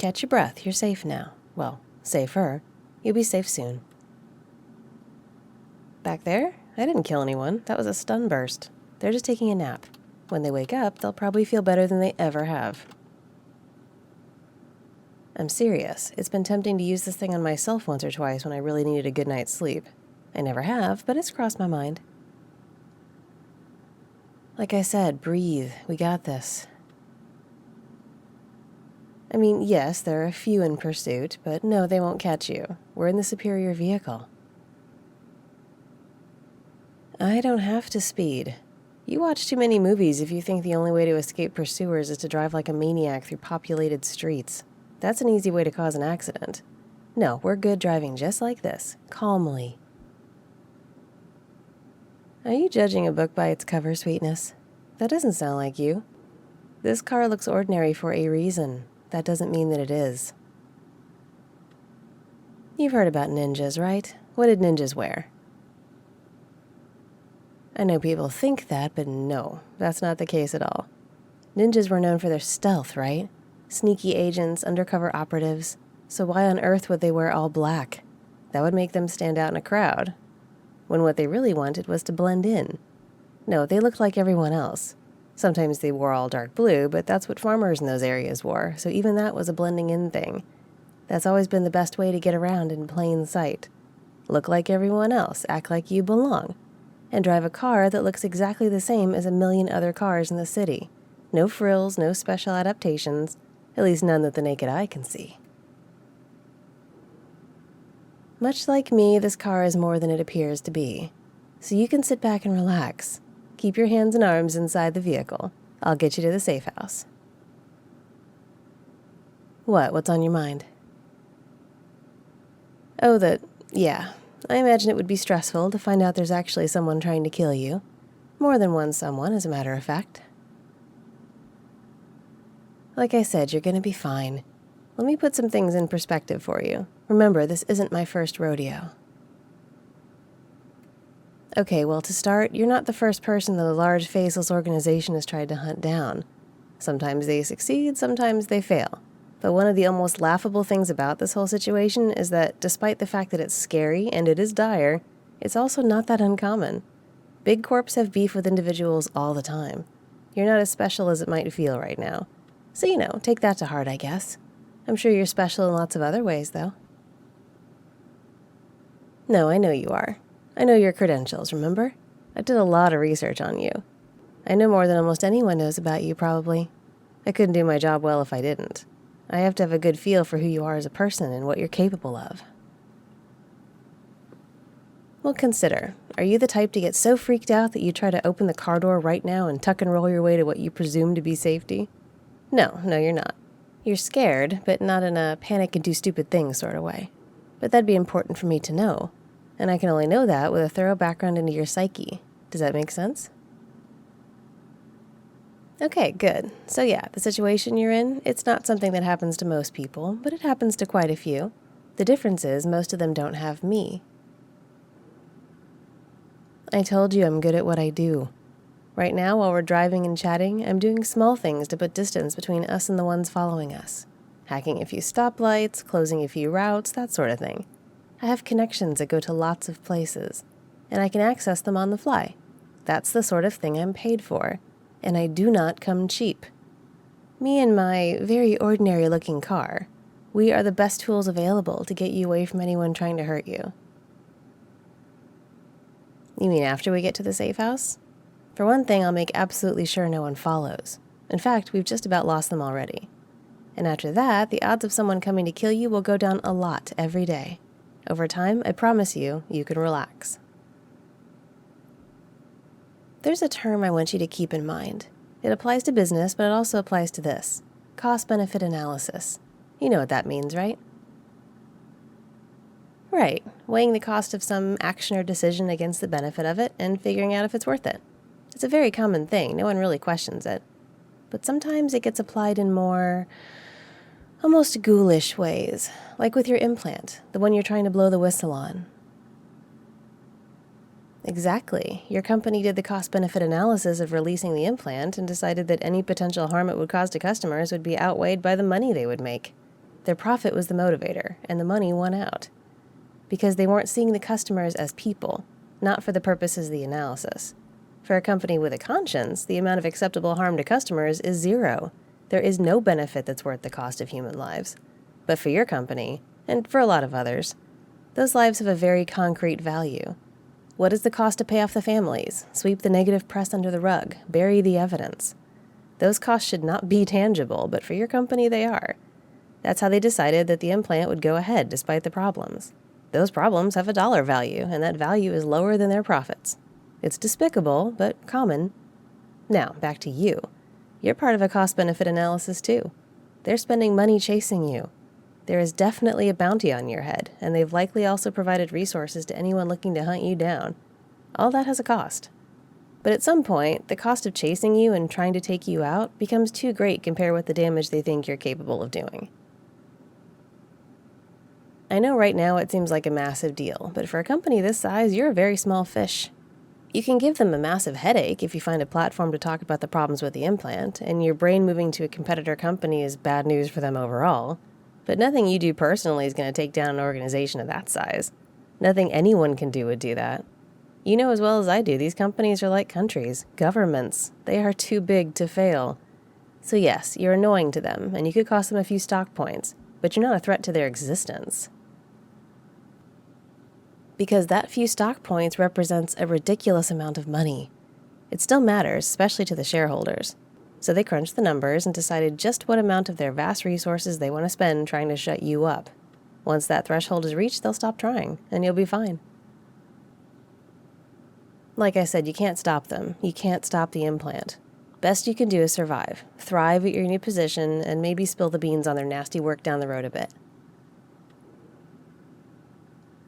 Catch your breath. You're safe now. Well, safer. You'll be safe soon. Back there? I didn't kill anyone. That was a stun burst. They're just taking a nap. When they wake up, they'll probably feel better than they ever have. I'm serious. It's been tempting to use this thing on myself once or twice when I really needed a good night's sleep. I never have, but it's crossed my mind. Like I said, breathe. We got this. I mean, yes, there are a few in pursuit, but no, they won't catch you. We're in the superior vehicle. I don't have to speed. You watch too many movies if you think the only way to escape pursuers is to drive like a maniac through populated streets. That's an easy way to cause an accident. No, we're good driving just like this, calmly. Are you judging a book by its cover, sweetness? That doesn't sound like you. This car looks ordinary for a reason. That doesn't mean that it is. You've heard about ninjas, right? What did ninjas wear? I know people think that, but no, that's not the case at all. Ninjas were known for their stealth, right? Sneaky agents, undercover operatives. So why on earth would they wear all black? That would make them stand out in a crowd. When what they really wanted was to blend in. No, they looked like everyone else. Sometimes they wore all dark blue, but that's what farmers in those areas wore, so even that was a blending in thing. That's always been the best way to get around in plain sight. Look like everyone else, act like you belong, and drive a car that looks exactly the same as a million other cars in the city. No frills, no special adaptations, at least none that the naked eye can see. Much like me, this car is more than it appears to be. So you can sit back and relax. Keep your hands and arms inside the vehicle. I'll get you to the safe house. What's on your mind? Oh, yeah. I imagine it would be stressful to find out there's actually someone trying to kill you. More than one someone, as a matter of fact. Like I said, you're gonna be fine. Let me put some things in perspective for you. Remember, this isn't my first rodeo. Okay, well, to start, you're not the first person that a large faceless organization has tried to hunt down. Sometimes they succeed, sometimes they fail. But one of the almost laughable things about this whole situation is that despite the fact that it's scary and it is dire, it's also not that uncommon. Big corps have beef with individuals all the time. You're not as special as it might feel right now. So, take that to heart, I guess. I'm sure you're special in lots of other ways, though. No, I know you are. I know your credentials, remember? I did a lot of research on you. I know more than almost anyone knows about you, probably. I couldn't do my job well if I didn't. I have to have a good feel for who you are as a person and what you're capable of. Well, consider, are you the type to get so freaked out that you try to open the car door right now and tuck and roll your way to what you presume to be safety? No, you're not. You're scared, but not in a panic and do stupid things sort of way. But that'd be important for me to know. And I can only know that with a thorough background into your psyche. Does that make sense? Okay, good. So yeah, the situation you're in, it's not something that happens to most people, but it happens to quite a few. The difference is most of them don't have me. I told you I'm good at what I do. Right now, while we're driving and chatting, I'm doing small things to put distance between us and the ones following us. Hacking a few stoplights, closing a few routes, that sort of thing. I have connections that go to lots of places, and I can access them on the fly. That's the sort of thing I'm paid for, and I do not come cheap. Me and my very ordinary-looking car, we are the best tools available to get you away from anyone trying to hurt you. You mean after we get to the safe house? For one thing, I'll make absolutely sure no one follows. In fact, we've just about lost them already. And after that, the odds of someone coming to kill you will go down a lot every day. Over time, I promise you, you can relax. There's a term I want you to keep in mind. It applies to business, but it also applies to this. Cost-benefit analysis. You know what that means, right? Right. Weighing the cost of some action or decision against the benefit of it and figuring out if it's worth it. It's a very common thing. No one really questions it. But sometimes it gets applied in more almost ghoulish ways, like with your implant, the one you're trying to blow the whistle on. Exactly. Your company did the cost-benefit analysis of releasing the implant and decided that any potential harm it would cause to customers would be outweighed by the money they would make. Their profit was the motivator, and the money won out. Because they weren't seeing the customers as people, not for the purposes of the analysis. For a company with a conscience, the amount of acceptable harm to customers is zero. There is no benefit that's worth the cost of human lives. But for your company, and for a lot of others, those lives have a very concrete value. What is the cost to pay off the families, sweep the negative press under the rug, bury the evidence? Those costs should not be tangible, but for your company they are. That's how they decided that the implant would go ahead despite the problems. Those problems have a dollar value, and that value is lower than their profits. It's despicable, but common. Now, back to you. You're part of a cost-benefit analysis, too. They're spending money chasing you. There is definitely a bounty on your head, and they've likely also provided resources to anyone looking to hunt you down. All that has a cost. But at some point, the cost of chasing you and trying to take you out becomes too great compared with the damage they think you're capable of doing. I know right now it seems like a massive deal, but for a company this size, you're a very small fish. You can give them a massive headache if you find a platform to talk about the problems with the implant, and your brain moving to a competitor company is bad news for them overall. But nothing you do personally is going to take down an organization of that size. Nothing anyone can do would do that. You know as well as I do, these companies are like countries, governments. They are too big to fail. So yes, you're annoying to them, and you could cost them a few stock points, but you're not a threat to their existence. Because that few stock points represents a ridiculous amount of money. It still matters, especially to the shareholders. So they crunched the numbers and decided just what amount of their vast resources they want to spend trying to shut you up. Once that threshold is reached, they'll stop trying, and you'll be fine. Like I said, you can't stop them. You can't stop the implant. Best you can do is survive, thrive at your new position, and maybe spill the beans on their nasty work down the road a bit.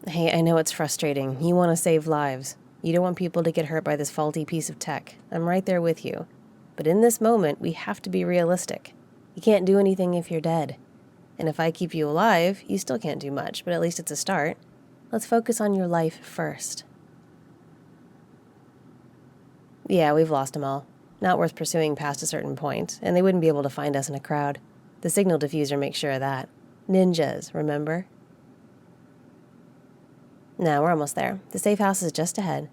Hey, I know it's frustrating. You want to save lives. You don't want people to get hurt by this faulty piece of tech. I'm right there with you. But in this moment, we have to be realistic. You can't do anything if you're dead. And if I keep you alive, you still can't do much, but at least it's a start. Let's focus on your life first. Yeah, we've lost them all. Not worth pursuing past a certain point, and they wouldn't be able to find us in a crowd. The signal diffuser makes sure of that. Ninjas, remember? Now we're almost there. The safe house is just ahead.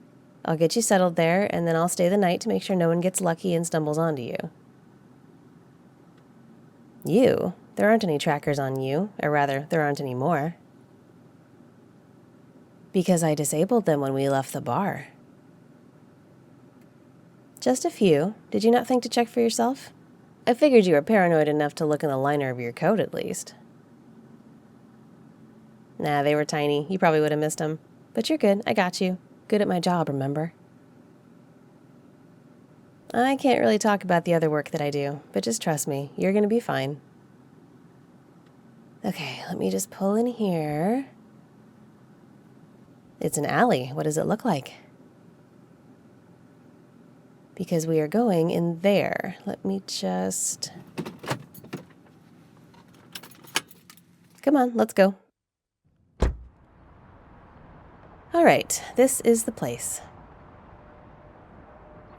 I'll get you settled there, and then I'll stay the night to make sure no one gets lucky and stumbles onto you. You? There aren't any trackers on you, or rather, there aren't any more. Because I disabled them when we left the bar. Just a few. Did you not think to check for yourself? I figured you were paranoid enough to look in the liner of your coat at least. Nah, they were tiny. You probably would have missed them. But you're good. I got you. Good at my job, remember? I can't really talk about the other work that I do, but just trust me. You're going to be fine. Okay, let me just pull in here. It's an alley. What does it look like? Because we are going in there. Let me just... Come on, let's go. All right, this is the place.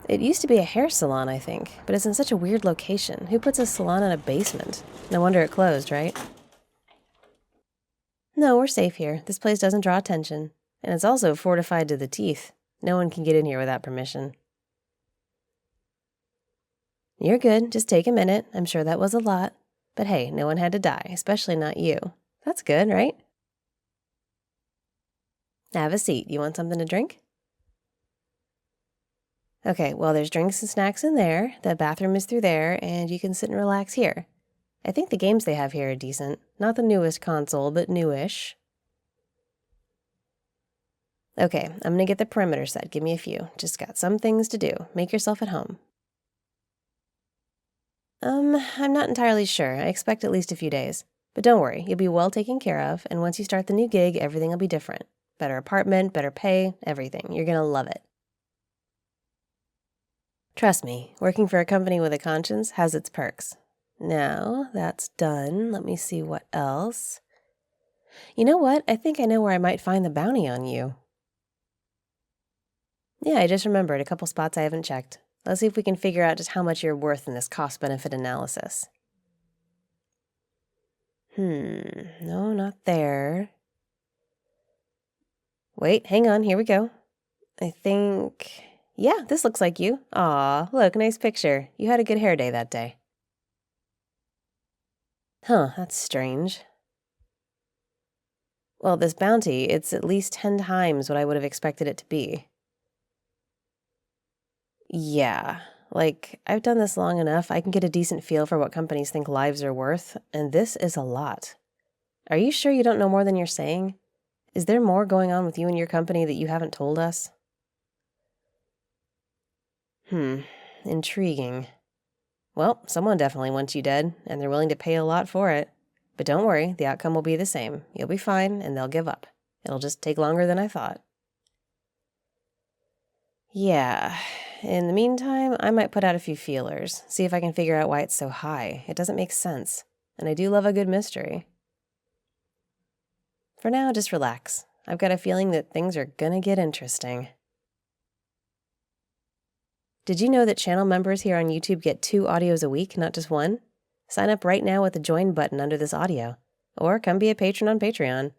It used to be a hair salon, I think, but it's in such a weird location. Who puts a salon in a basement? No wonder it closed, right? No, we're safe here. This place doesn't draw attention. And it's also fortified to the teeth. No one can get in here without permission. You're good. Just take a minute. I'm sure that was a lot. But hey, no one had to die, especially not you. That's good, right? Have a seat. You want something to drink? Okay, well, there's drinks and snacks in there. The bathroom is through there, and you can sit and relax here. I think the games they have here are decent. Not the newest console, but newish. Okay, I'm gonna get the perimeter set. Give me a few. Just got some things to do. Make yourself at home. I'm not entirely sure. I expect at least a few days. But don't worry, you'll be well taken care of, and once you start the new gig, everything will be different. Better apartment, better pay, everything. You're gonna love it. Trust me, working for a company with a conscience has its perks. Now, that's done. Let me see what else. You know what? I think I know where I might find the bounty on you. Yeah, I just remembered a couple spots I haven't checked. Let's see if we can figure out just how much you're worth in this cost-benefit analysis. No, not there. Wait, hang on, here we go. I think... Yeah, this looks like you. Aw, look, nice picture. You had a good hair day that day. Huh, that's strange. Well, this bounty, it's at least 10 times what I would have expected it to be. Yeah, I've done this long enough, I can get a decent feel for what companies think lives are worth, and this is a lot. Are you sure you don't know more than you're saying? Is there more going on with you and your company that you haven't told us? Intriguing. Well, someone definitely wants you dead, and they're willing to pay a lot for it. But don't worry, the outcome will be the same. You'll be fine, and they'll give up. It'll just take longer than I thought. Yeah. In the meantime, I might put out a few feelers, see if I can figure out why it's so high. It doesn't make sense. And I do love a good mystery. For now, just relax. I've got a feeling that things are gonna get interesting. Did you know that channel members here on YouTube get 2 audios a week, not just 1? Sign up right now with the join button under this audio. Or come be a patron on Patreon.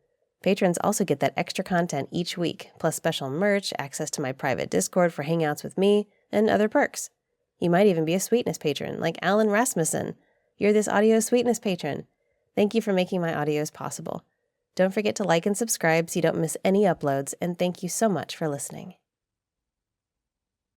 Patrons also get that extra content each week, plus special merch, access to my private Discord for hangouts with me, and other perks. You might even be a sweetness patron, like Alan Rasmussen. You're this audio sweetness patron. Thank you for making my audios possible. Don't forget to like and subscribe so you don't miss any uploads, and thank you so much for listening.